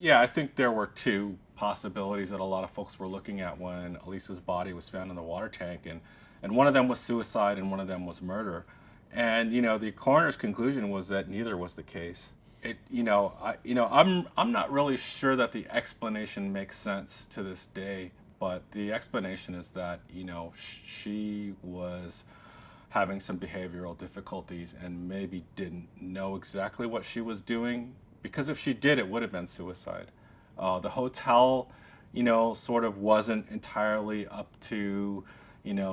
Yeah, I think there were two possibilities that a lot of folks were looking at when Elisa's body was found in the water tank, and one of them was suicide and one of them was murder. And the coroner's conclusion was that neither was the case. I'm not really sure that the explanation makes sense to this day, but the explanation is that she was having some behavioral difficulties and maybe didn't know exactly what she was doing, because if she did, it would have been suicide. The hotel, sort of wasn't entirely up to,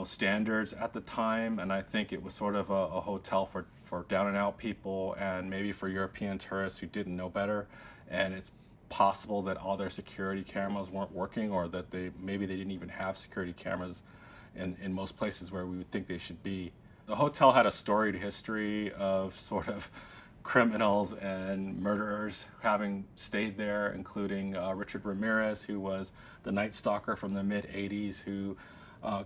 standards at the time, and I think it was sort of a hotel for down and out people and maybe for European tourists who didn't know better. And it's possible that all their security cameras weren't working, or that they didn't even have security cameras in most places where we would think they should be. The hotel had a storied history of sort of criminals and murderers having stayed there, including Richard Ramirez, who was the Night Stalker from the mid 80s, who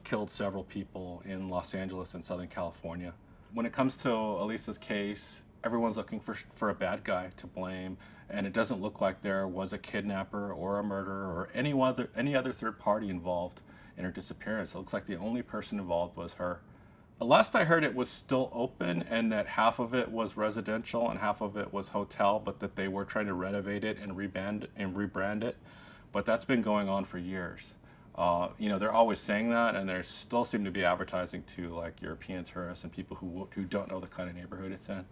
killed several people in Los Angeles and Southern California. When it comes to Elisa's case, everyone's looking for a bad guy to blame, and it doesn't look like there was a kidnapper or a murderer or any other third party involved in her disappearance. It looks like the only person involved was her. Last I heard, it was still open, and that half of it was residential and half of it was hotel, but that they were trying to renovate it and rebrand it. But that's been going on for years. They're always saying that, and they still seem to be advertising to like European tourists and people who don't know the kind of neighborhood it's in.